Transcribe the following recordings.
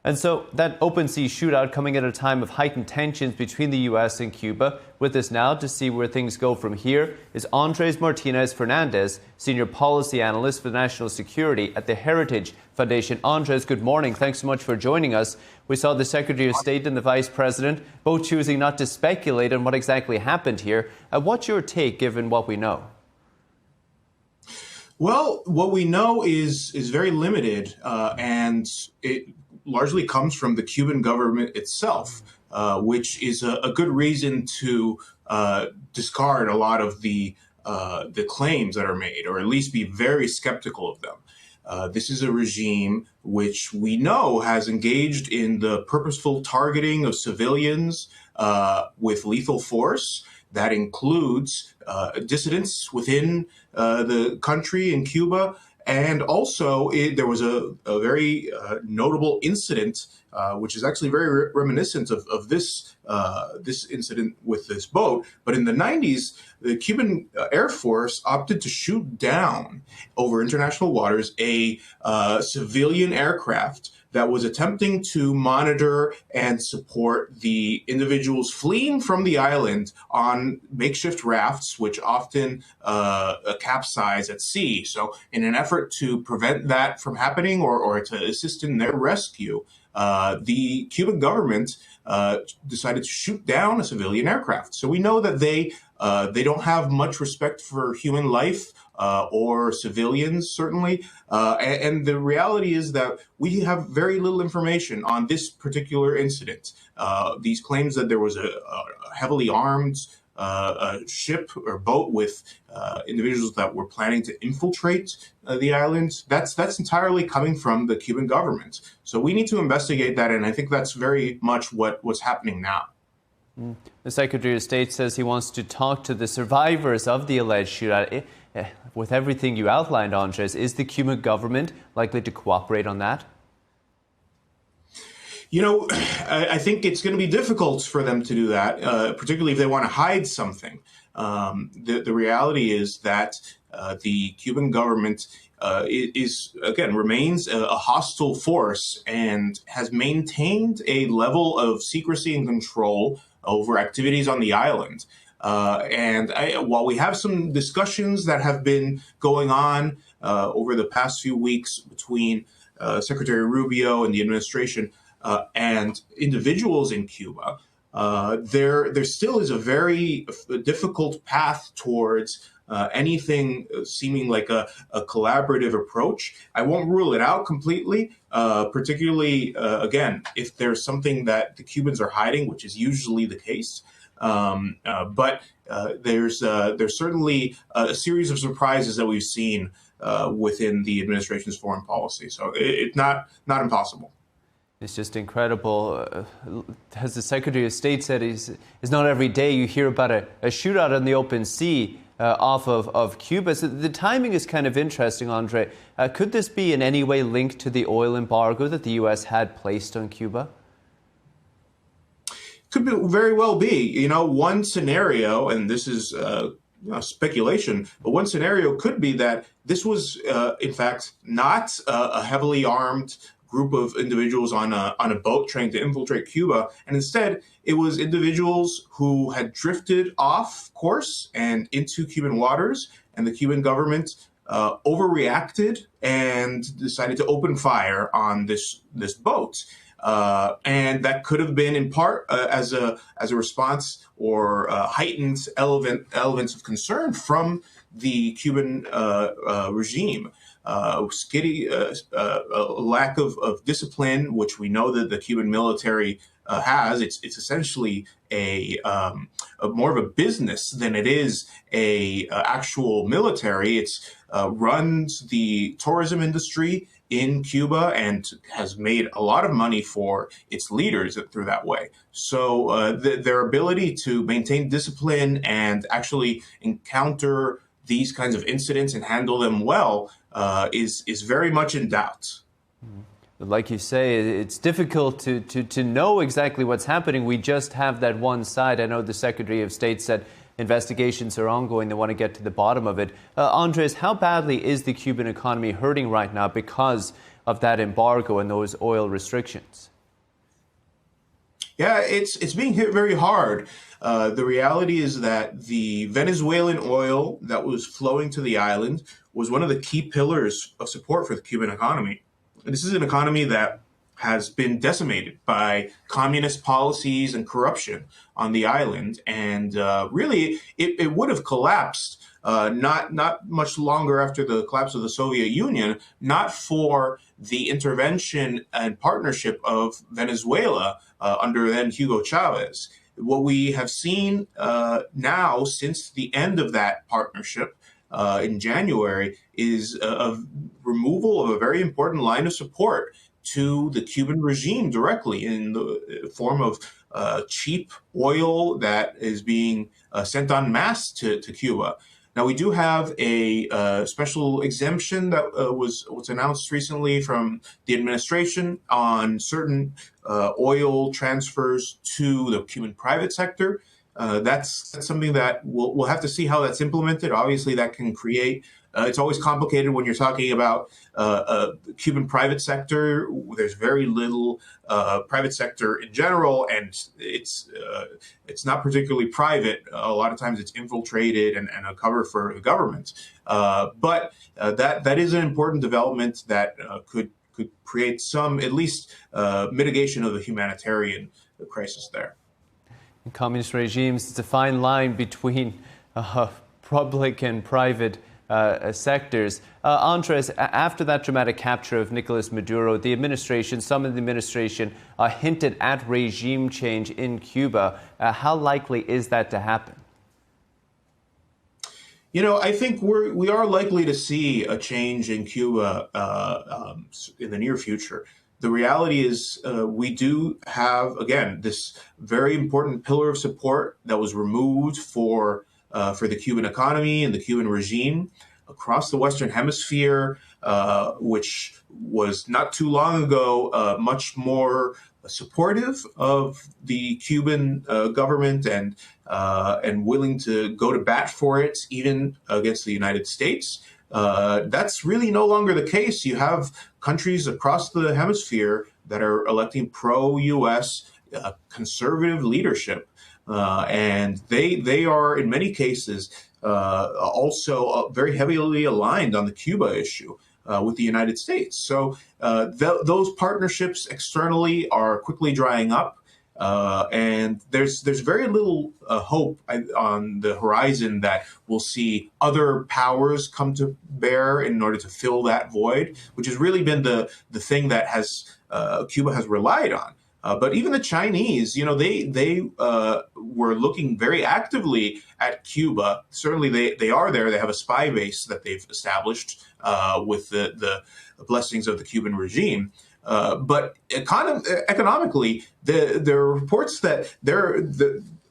And so that open sea shootout coming at a time of heightened tensions between the U.S. and Cuba. With us now to see where things go from here is Andres Martinez-Fernandez, Senior Policy Analyst for National Security at the Heritage Foundation. Andres, good morning. Thanks so much for joining us. We saw the Secretary of State and the Vice President both choosing not to speculate on what exactly happened here. What's your take given what we know? Well, what we know is very limited, and it largely comes from the Cuban government itself, which is a good reason to discard a lot of the claims that are made, or at least be very skeptical of them. This is a regime which we know has engaged in the purposeful targeting of civilians with lethal force. That includes dissidents within the country in Cuba. And also, there was a very notable incident, which is actually very reminiscent of this incident with this boat. But in the 90s, the Cuban Air Force opted to shoot down over international waters a civilian aircraft that was attempting to monitor and support the individuals fleeing from the island on makeshift rafts, which often capsize at sea. So in an effort to prevent that from happening or to assist in their rescue, the Cuban government decided to shoot down a civilian aircraft. So we know that they don't have much respect for human life or civilians, certainly. And the reality is that we have very little information on this particular incident. These claims that there was a heavily armed ship or boat with individuals that were planning to infiltrate the island, that's entirely coming from the Cuban government. So we need to investigate that, and I think that's very much what's happening now. The Secretary of State says he wants to talk to the survivors of the alleged shootout. With everything you outlined, Andres, is the Cuban government likely to cooperate on that? You know, I think it's going to be difficult for them to do that, particularly if they want to hide something. The reality is that the Cuban government remains a hostile force and has maintained a level of secrecy and control over activities on the island. While we have some discussions that have been going on over the past few weeks between Secretary Rubio and the administration and individuals in Cuba, there still is a very difficult path towards anything seeming like a collaborative approach. I won't rule it out completely, particularly, again, if there's something that the Cubans are hiding, which is usually the case. But there's certainly a series of surprises that we've seen within the administration's foreign policy. So it's not impossible. It's just incredible. As the Secretary of State said, it's not every day you hear about a shootout on the open sea off of Cuba. So the timing is kind of interesting, Andre. Could this be in any way linked to the oil embargo that the U.S. had placed on Cuba? Could very well be. You know, one scenario, and this is speculation, but one scenario could be that this was, in fact, not a heavily armed group of individuals on a boat trying to infiltrate Cuba, and instead it was individuals who had drifted off course and into Cuban waters, and the Cuban government overreacted and decided to open fire on this boat. And that could have been in part as a response or heightened elements of concern from the Cuban regime. Lack of discipline, which we know that the Cuban military has. It's essentially a more of a business than it is a actual military. It's runs the tourism industry in Cuba and has made a lot of money for its leaders through that way. So their ability to maintain discipline and actually encounter these kinds of incidents and handle them well is very much in doubt. Like you say, it's difficult to know exactly what's happening. We just have that one side. I know the Secretary of State said investigations are ongoing. They want to get to the bottom of it. Andres, how badly is the Cuban economy hurting right now because of that embargo and those oil restrictions? Yeah, it's being hit very hard. The reality is that the Venezuelan oil that was flowing to the island was one of the key pillars of support for the Cuban economy. This is an economy that has been decimated by communist policies and corruption on the island, and really, it would have collapsed not much longer after the collapse of the Soviet Union, not for the intervention and partnership of Venezuela under then Hugo Chavez. What we have seen now since the end of that partnership in January is a removal of a very important line of support to the Cuban regime directly in the form of cheap oil that is being sent en masse to Cuba. Now, we do have a special exemption that was announced recently from the administration on certain oil transfers to the Cuban private sector. That's something that we'll have to see how that's implemented. Obviously, that can create it's always complicated when you're talking about the Cuban private sector. There's very little private sector in general, and it's not particularly private. A lot of times it's infiltrated and a cover for the government. But that is an important development that could create some, at least, mitigation of the humanitarian crisis there. In communist regimes, it's a fine line between public and private sectors. Andres, after that dramatic capture of Nicolas Maduro, the administration, some of the administration hinted at regime change in Cuba. How likely is that to happen? You know, I think we are likely to see a change in Cuba in the near future. The reality is we do have, again, this very important pillar of support that was removed for the Cuban economy and the Cuban regime across the Western Hemisphere, which was not too long ago much more supportive of the Cuban government and willing to go to bat for it, even against the United States. That's really no longer the case. You have countries across the hemisphere that are electing pro-U.S. Conservative leadership, and they are in many cases also very heavily aligned on the Cuba issue with the United States. So those partnerships externally are quickly drying up. And there's very little hope on the horizon that we'll see other powers come to bear in order to fill that void, which has really been the thing that Cuba has relied on. But even the Chinese, you know, they were looking very actively at Cuba. Certainly, they are there. They have a spy base that they've established with the blessings of the Cuban regime. But economically, there are reports that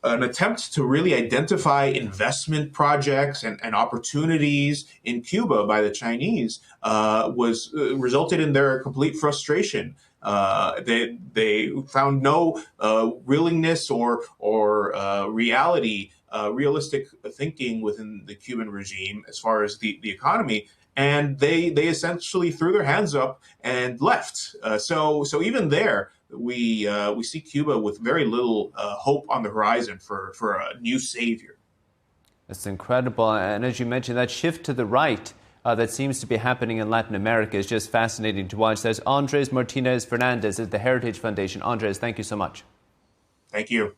an attempt to really identify investment projects and opportunities in Cuba by the Chinese was resulted in their complete frustration. They found no willingness or realistic thinking within the Cuban regime as far as the economy. And they essentially threw their hands up and left. So even there, we see Cuba with very little hope on the horizon for a new savior. That's incredible. And as you mentioned, that shift to the right that seems to be happening in Latin America is just fascinating to watch. That's Andres Martinez-Fernandez at the Heritage Foundation. Andres, thank you so much. Thank you.